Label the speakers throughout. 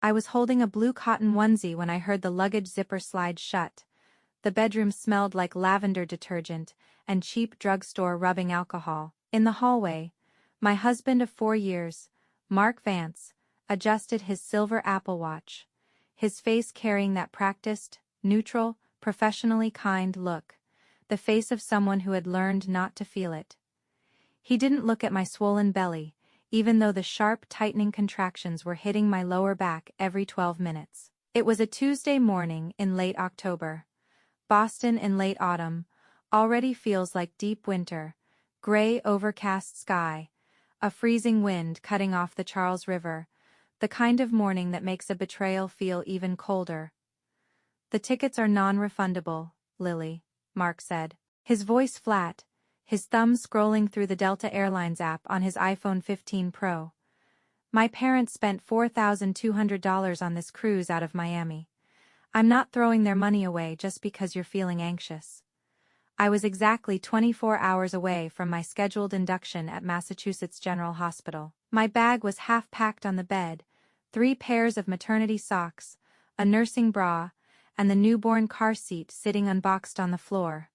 Speaker 1: I was holding a blue cotton onesie when I heard the luggage zipper slide shut. The bedroom smelled like lavender detergent and cheap drugstore rubbing alcohol. In the hallway, my husband of 4 years, Mark Vance, adjusted his silver Apple Watch, his face carrying that practiced, neutral, professionally kind look, the face of someone who had learned not to feel it. He didn't look at my swollen belly, even though the sharp, tightening contractions were hitting my lower back every 12 minutes. It was a Tuesday morning in late October. Boston in late autumn already feels like deep winter, gray overcast sky, a freezing wind cutting off the Charles River, the kind of morning that makes a betrayal feel even colder. "The tickets are non-refundable, Lily," Mark said. His voice flat, his thumb scrolling through the Delta Airlines app on his iPhone 15 Pro. "My parents spent $4,200 on this cruise out of Miami. I'm not throwing their money away just because you're feeling anxious." I was exactly 24 hours away from my scheduled induction at Massachusetts General Hospital. My bag was half-packed on the bed, 3 pairs of maternity socks, a nursing bra, and the newborn car seat sitting unboxed on the floor.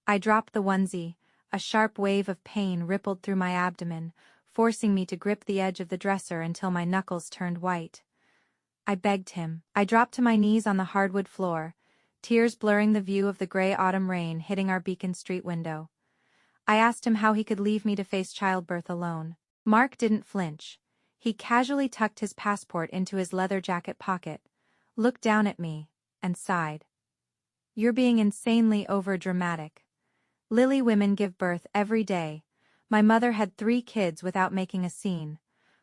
Speaker 1: I dropped the onesie, a sharp wave of pain rippled through my abdomen, forcing me to grip the edge of the dresser until my knuckles turned white. I begged him. I dropped to my knees on the hardwood floor, tears blurring the view of the gray autumn rain hitting our Beacon Street window. I asked him how he could leave me to face childbirth alone. Mark didn't flinch. He casually tucked his passport into his leather jacket pocket, looked down at me, and sighed. "You're being insanely overdramatic. Lily, women give birth every day. My mother had 3 kids without making a scene.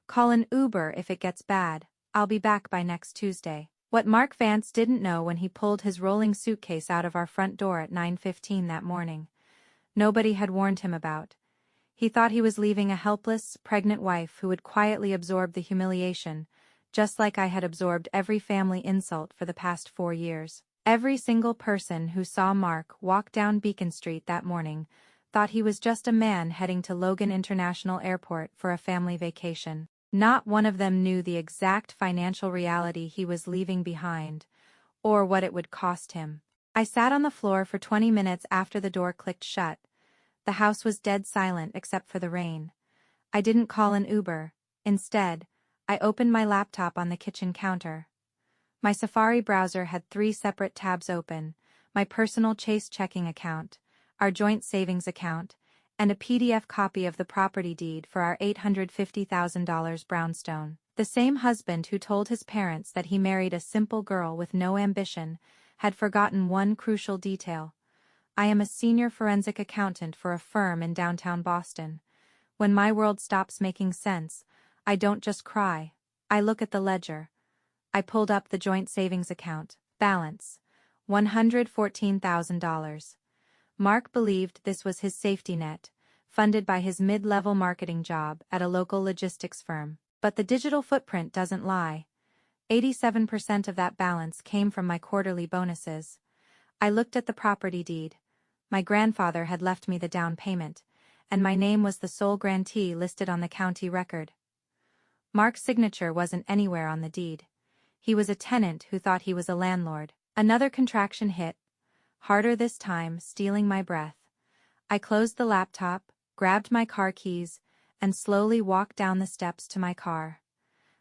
Speaker 1: Call an Uber if it gets bad. I'll be back by next Tuesday." What Mark Vance didn't know when he pulled his rolling suitcase out of our front door at 9:15 that morning, nobody had warned him about. He thought he was leaving a helpless, pregnant wife who would quietly absorb the humiliation, just like I had absorbed every family insult for the past 4 years. Every single person who saw Mark walk down Beacon Street that morning thought he was just a man heading to Logan International Airport for a family vacation. Not one of them knew the exact financial reality he was leaving behind, or what it would cost him. I sat on the floor for 20 minutes after the door clicked shut. The house was dead silent except for the rain. I didn't call an Uber. Instead, I opened my laptop on the kitchen counter. My Safari browser had 3 separate tabs open: my personal Chase checking account, our joint savings account, and a PDF copy of the property deed for our $850,000 brownstone. The same husband who told his parents that he married a simple girl with no ambition had forgotten one crucial detail. I am a senior forensic accountant for a firm in downtown Boston. When my world stops making sense, I don't just cry. I look at the ledger. I pulled up the joint savings account. Balance: $114,000. Mark believed this was his safety net, funded by his mid-level marketing job at a local logistics firm. But the digital footprint doesn't lie. 87% of that balance came from my quarterly bonuses. I looked at the property deed. My grandfather had left me the down payment, and my name was the sole grantee listed on the county record. Mark's signature wasn't anywhere on the deed. He was a tenant who thought he was a landlord. Another contraction hit, harder this time, stealing my breath. I closed the laptop, grabbed my car keys, and slowly walked down the steps to my car.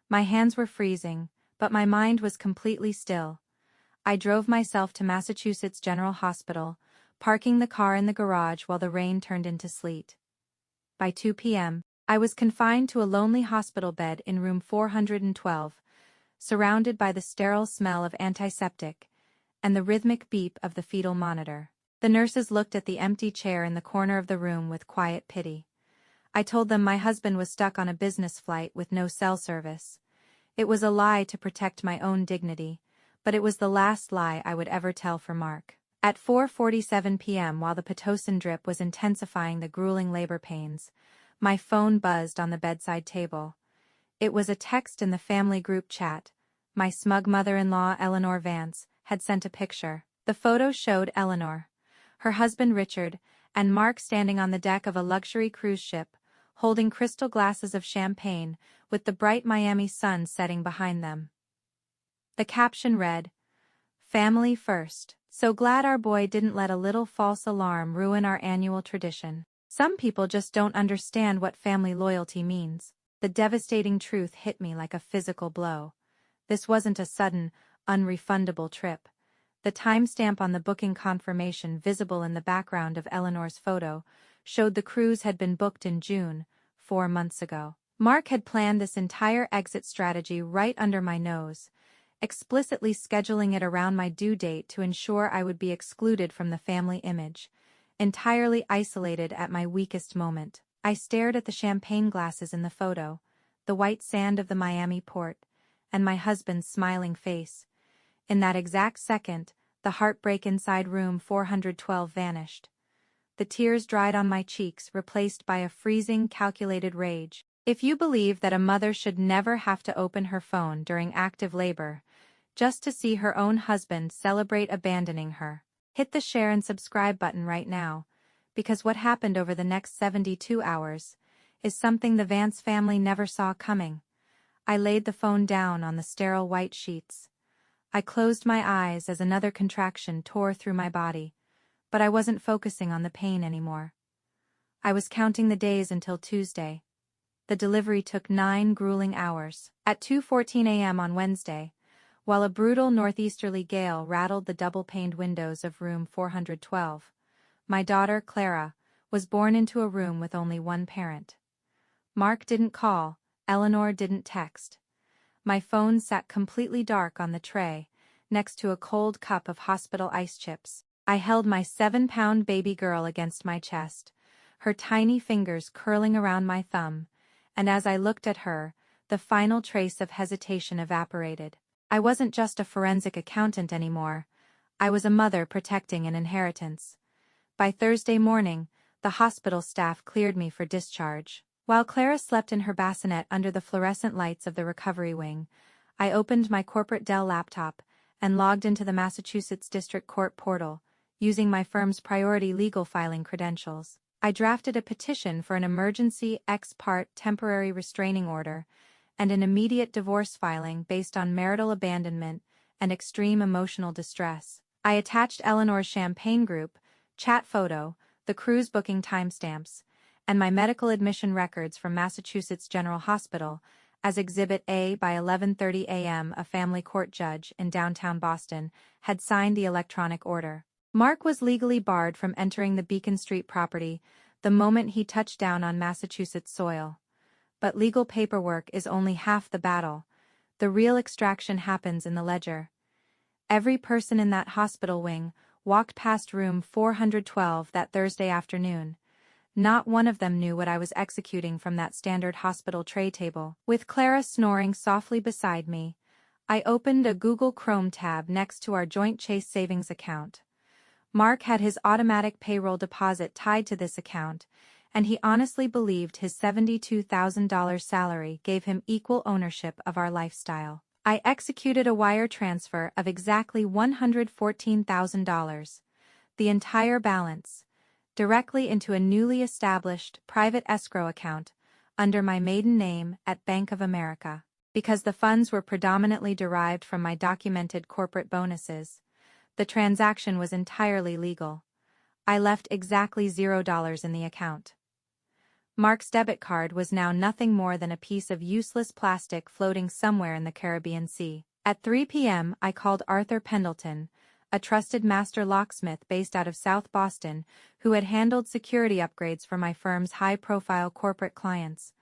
Speaker 1: My hands were freezing, but my mind was completely still. I drove myself to Massachusetts General Hospital, parking the car in the garage while the rain turned into sleet. By 2 p.m., I was confined to a lonely hospital bed in room 412, surrounded by the sterile smell of antiseptic and the rhythmic beep of the fetal monitor. The nurses looked at the empty chair in the corner of the room with quiet pity. I told them my husband was stuck on a business flight with no cell service. It was a lie to protect my own dignity, but it was the last lie I would ever tell for Mark. At 4:47 p.m., while the Pitocin drip was intensifying the grueling labor pains, my phone buzzed on the bedside table. It was a text in the family group chat. My smug mother-in-law, Eleanor Vance, had sent a picture. The photo showed Eleanor, her husband Richard, and Mark standing on the deck of a luxury cruise ship, holding crystal glasses of champagne, with the bright Miami sun setting behind them. The caption read, "Family first. So glad our boy didn't let a little false alarm ruin our annual tradition." Some people just don't understand what family loyalty means. The devastating truth hit me like a physical blow. This wasn't a sudden, unrefundable trip. The timestamp on the booking confirmation visible in the background of Eleanor's photo showed the cruise had been booked in June, 4 months ago. Mark had planned this entire exit strategy right under my nose, explicitly scheduling it around my due date to ensure I would be excluded from the family image, entirely isolated at my weakest moment. I stared at the champagne glasses in the photo, the white sand of the Miami port, and my husband's smiling face. In that exact second, the heartbreak inside room 412 vanished. The tears dried on my cheeks, replaced by a freezing, calculated rage. If you believe that a mother should never have to open her phone during active labor, just to see her own husband celebrate abandoning her, hit the share and subscribe button right now, because what happened over the next 72 hours is something the Vance family never saw coming. I laid the phone down on the sterile white sheets. I closed my eyes as another contraction tore through my body, but I wasn't focusing on the pain anymore. I was counting the days until Tuesday. The delivery took 9 grueling hours. At 2:14 a.m. on Wednesday, while a brutal northeasterly gale rattled the double-paned windows of room 412, my daughter, Clara, was born into a room with only one parent. Mark didn't call, Eleanor didn't text. My phone sat completely dark on the tray, next to a cold cup of hospital ice chips. I held my 7-pound baby girl against my chest, her tiny fingers curling around my thumb, and as I looked at her, the final trace of hesitation evaporated. I wasn't just a forensic accountant anymore. I was a mother protecting an inheritance. By Thursday morning, the hospital staff cleared me for discharge. While Clara slept in her bassinet under the fluorescent lights of the recovery wing, I opened my corporate Dell laptop and logged into the Massachusetts District Court portal, using my firm's priority legal filing credentials. I drafted a petition for an emergency ex parte temporary restraining order and an immediate divorce filing based on marital abandonment and extreme emotional distress. I attached Eleanor's champagne group, chat photo, the cruise booking timestamps, and my medical admission records from Massachusetts General Hospital as Exhibit A. By 11:30 a.m. a family court judge in downtown Boston had signed the electronic order. Mark was legally barred from entering the Beacon Street property the moment he touched down on Massachusetts soil. But legal paperwork is only half the battle. The real extraction happens in the ledger. Every person in that hospital wing walked past room 412 that Thursday afternoon. Not one of them knew what I was executing from that standard hospital tray table. With Clara snoring softly beside me, I opened a Google Chrome tab next to our joint Chase savings account. Mark had his automatic payroll deposit tied to this account, and he honestly believed his $72,000 salary gave him equal ownership of our lifestyle. I executed a wire transfer of exactly $114,000, the entire balance, directly into a newly established private escrow account under my maiden name at Bank of America. Because the funds were predominantly derived from my documented corporate bonuses, the transaction was entirely legal. I left exactly $0 in the account. Mark's debit card was now nothing more than a piece of useless plastic floating somewhere in the Caribbean Sea. At 3 p.m. I called Arthur Pendleton, a trusted master locksmith based out of South Boston who had handled security upgrades for my firm's high-profile corporate clients.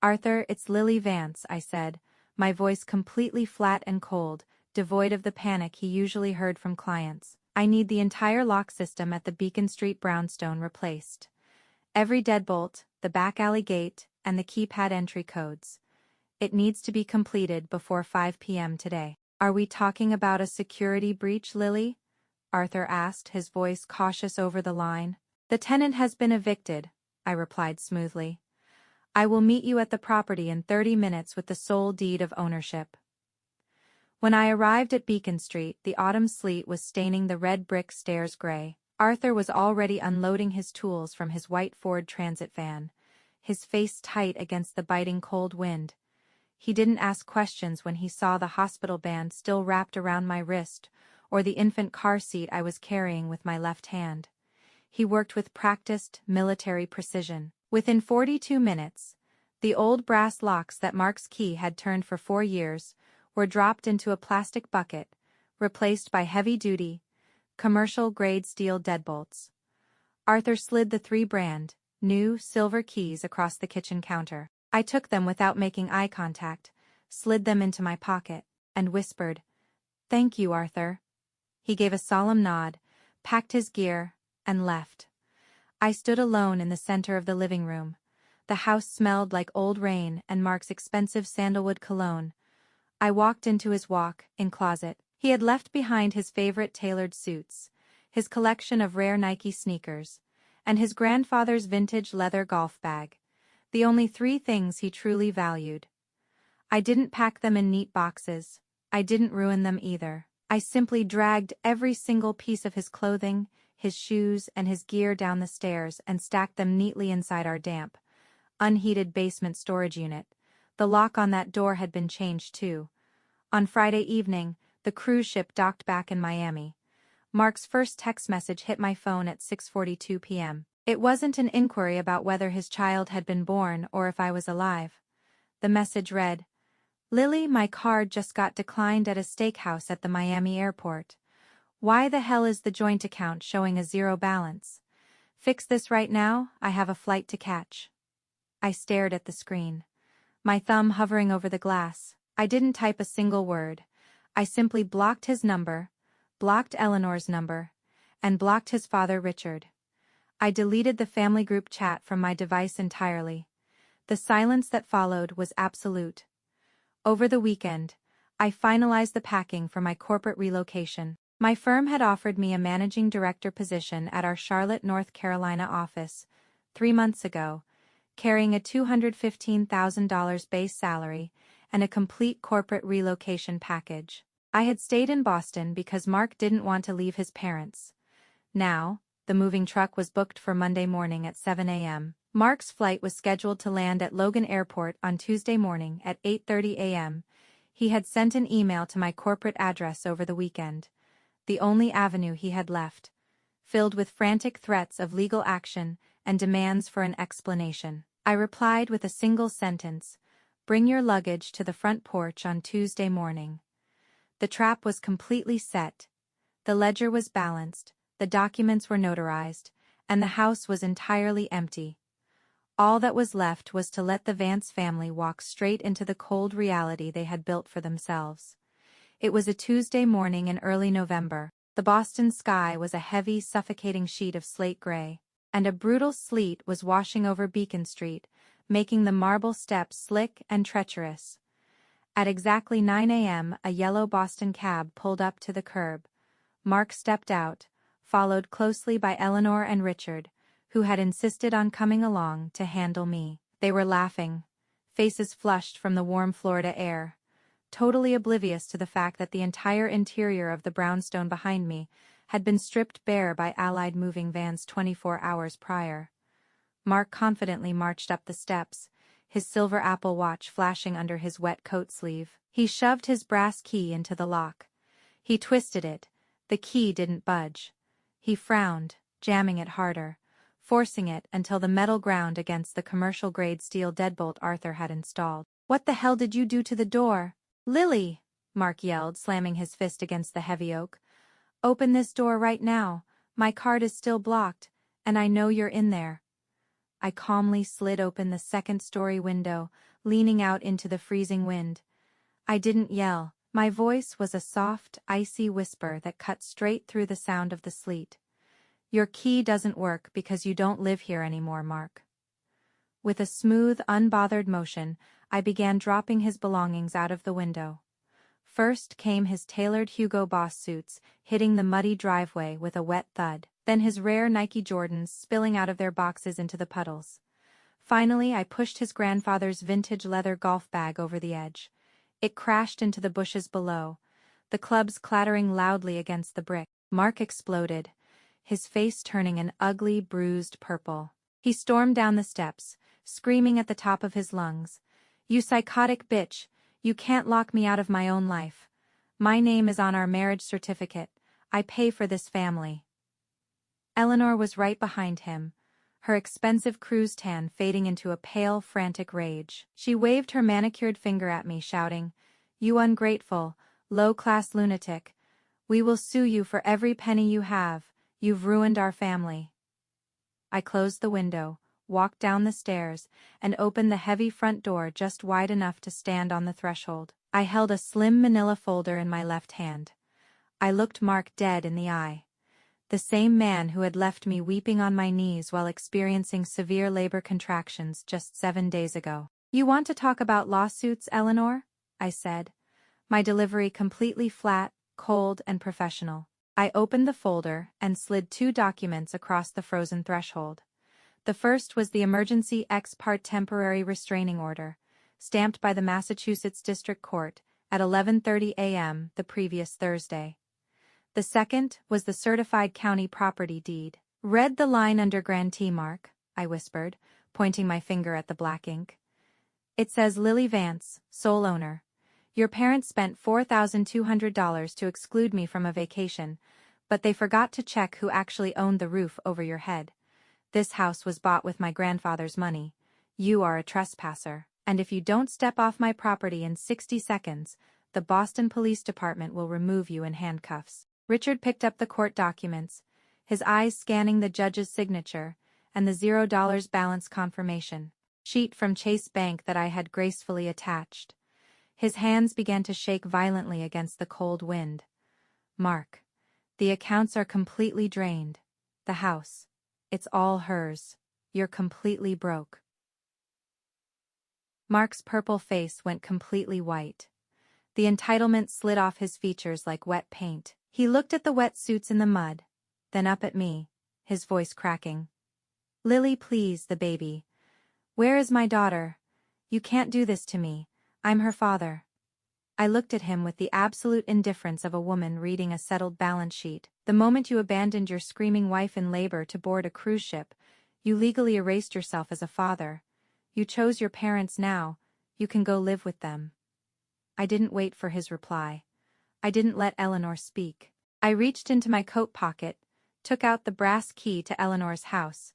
Speaker 1: "Arthur, it's Lily Vance," I said, my voice completely flat and cold, devoid of the panic he usually heard from clients. "I need the entire lock system at the Beacon Street brownstone replaced. Every deadbolt, the back alley gate, and the keypad entry codes. It needs to be completed before 5 p.m. today." "Are we talking about a security breach, Lily?" Arthur asked, his voice cautious over the line. "The tenant has been evicted," I replied smoothly. "I will meet you at the property in 30 minutes with the sole deed of ownership." When I arrived at Beacon Street, the autumn sleet was staining the red brick stairs gray. Arthur was already unloading his tools from his white Ford Transit van, his face tight against the biting cold wind. he didn't ask questions when he saw the hospital band still wrapped around my wrist, or the infant car seat I was carrying with my left hand. He worked with practiced, military precision. Within 42 minutes, the old brass locks that Mark's key had turned for 4 years were dropped into a plastic bucket, replaced by heavy-duty, commercial-grade steel deadbolts. Arthur slid the 3 brand new silver keys across the kitchen counter. I took them without making eye contact, slid them into my pocket, and whispered, "Thank you, Arthur." He gave a solemn nod, packed his gear, and left. I stood alone in the center of the living room. The house smelled like old rain and Mark's expensive sandalwood cologne. I walked into his walk-in closet. He had left behind his favorite tailored suits, his collection of rare Nike sneakers, and his grandfather's vintage leather golf bag, the only 3 things he truly valued. I didn't pack them in neat boxes. I didn't ruin them either. I simply dragged every single piece of his clothing, his shoes, and his gear down the stairs and stacked them neatly inside our damp, unheated basement storage unit. The lock on that door had been changed too. On Friday evening, the cruise ship docked back in Miami. Mark's first text message hit my phone at 6:42 p.m. It wasn't an inquiry about whether his child had been born or if I was alive. The message read, "Lily, my card just got declined at a steakhouse at the Miami airport. Why the hell is the joint account showing a 0 balance? Fix this right now, I have a flight to catch." I stared at the screen, my thumb hovering over the glass. I didn't type a single word. I simply blocked his number, blocked Eleanor's number, and blocked his father Richard. I deleted the family group chat from my device entirely. The silence that followed was absolute. Over the weekend, I finalized the packing for my corporate relocation. My firm had offered me a managing director position at our Charlotte, North Carolina office 3 months ago, carrying a $215,000 base salary and a complete corporate relocation package. I had stayed in Boston because Mark didn't want to leave his parents. Now, the moving truck was booked for Monday morning at 7 a.m. Mark's flight was scheduled to land at Logan Airport on Tuesday morning at 8:30 a.m. He had sent an email to my corporate address over the weekend, the only avenue he had left, filled with frantic threats of legal action and demands for an explanation. I replied with a single sentence, "Bring your luggage to the front porch on Tuesday morning." The trap was completely set. The ledger was balanced, the documents were notarized, and the house was entirely empty. All that was left was to let the Vance family walk straight into the cold reality they had built for themselves. It was a Tuesday morning in early November. The Boston sky was a heavy, suffocating sheet of slate gray, and a brutal sleet was washing over Beacon Street, making the marble steps slick and treacherous. At exactly 9 a.m., a yellow Boston cab pulled up to the curb. Mark stepped out, followed closely by Eleanor and Richard, who had insisted on coming along to handle me. They were laughing, faces flushed from the warm Florida air, totally oblivious to the fact that the entire interior of the brownstone behind me had been stripped bare by Allied moving vans 24 hours prior. Mark confidently marched up the steps, his silver Apple Watch flashing under his wet coat sleeve. He shoved his brass key into the lock. He twisted it. The key didn't budge. He frowned, jamming it harder, forcing it until the metal ground against the commercial-grade steel deadbolt Arthur had installed. "What the hell did you do to the door?" "Lily!" Mark yelled, slamming his fist against the heavy oak. "Open this door right now. My card is still blocked, and I know you're in there." I calmly slid open the second-story window, leaning out into the freezing wind. I didn't yell. My voice was a soft, icy whisper that cut straight through the sound of the sleet. "Your key doesn't work because you don't live here anymore, Mark." With a smooth, unbothered motion, I began dropping his belongings out of the window. First came his tailored Hugo Boss suits, hitting the muddy driveway with a wet thud. Then his rare Nike Jordans spilling out of their boxes into the puddles. Finally, I pushed his grandfather's vintage leather golf bag over the edge. It crashed into the bushes below, the clubs clattering loudly against the brick. Mark exploded, his face turning an ugly, bruised purple. He stormed down the steps, screaming at the top of his lungs, "You psychotic bitch, you can't lock me out of my own life. My name is on our marriage certificate. I pay for this family." Eleanor was right behind him, her expensive cruise tan fading into a pale, frantic rage. She waved her manicured finger at me, shouting, "You ungrateful, low-class lunatic. We will sue you for every penny you have. You've ruined our family." I closed the window, walked down the stairs, and opened the heavy front door just wide enough to stand on the threshold. I held a slim manila folder in my left hand. I looked Mark dead in the eye. The same man who had left me weeping on my knees while experiencing severe labor contractions just 7 days ago. "You want to talk about lawsuits, Eleanor?" I said, my delivery completely flat, cold, and professional. I opened the folder and slid 2 documents across the frozen threshold. The first was the emergency ex parte temporary restraining order, stamped by the Massachusetts District Court at 11:30 a.m. the previous Thursday. The second was the certified county property deed. "Read the line under grantee, Mark," I whispered, pointing my finger at the black ink. "It says Lily Vance, sole owner. Your parents spent $4,200 to exclude me from a vacation, but they forgot to check who actually owned the roof over your head. This house was bought with my grandfather's money. You are a trespasser, and if you don't step off my property in 60 seconds, the Boston Police Department will remove you in handcuffs." Richard picked up the court documents, his eyes scanning the judge's signature and the $0 balance confirmation sheet from Chase Bank that I had gracefully attached. His hands began to shake violently against the cold wind. "Mark, the accounts are completely drained. The house, it's all hers. You're completely broke." Mark's purple face went completely white. The entitlement slid off his features like wet paint. He looked at the wet suits in the mud, then up at me, his voice cracking. "Lily, please, the baby. Where is my daughter? You can't do this to me. I'm her father." I looked at him with the absolute indifference of a woman reading a settled balance sheet. "The moment you abandoned your screaming wife in labor to board a cruise ship, you legally erased yourself as a father. You chose your parents now, you can go live with them." I didn't wait for his reply. I didn't let Eleanor speak. I reached into my coat pocket, took out the brass key to Eleanor's house,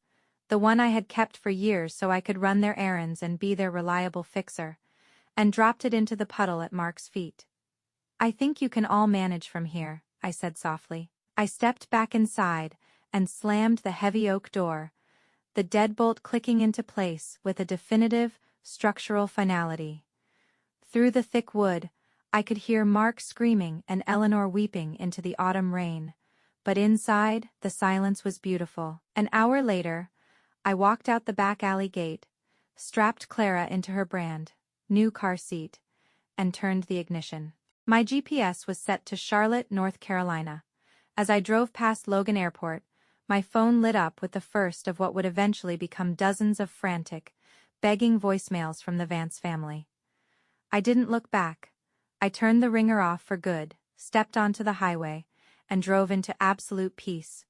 Speaker 1: the one I had kept for years so I could run their errands and be their reliable fixer, and dropped it into the puddle at Mark's feet. "I think you can all manage from here," I said softly. I stepped back inside and slammed the heavy oak door, the deadbolt clicking into place with a definitive, structural finality. Through the thick wood, I could hear Mark screaming and Eleanor weeping into the autumn rain, but inside, the silence was beautiful. An hour later, I walked out the back alley gate, strapped Clara into her brand new car seat, and turned the ignition. My GPS was set to Charlotte, North Carolina. As I drove past Logan Airport, my phone lit up with the first of what would eventually become dozens of frantic, begging voicemails from the Vance family. I didn't look back. I turned the ringer off for good, stepped onto the highway, and drove into absolute peace.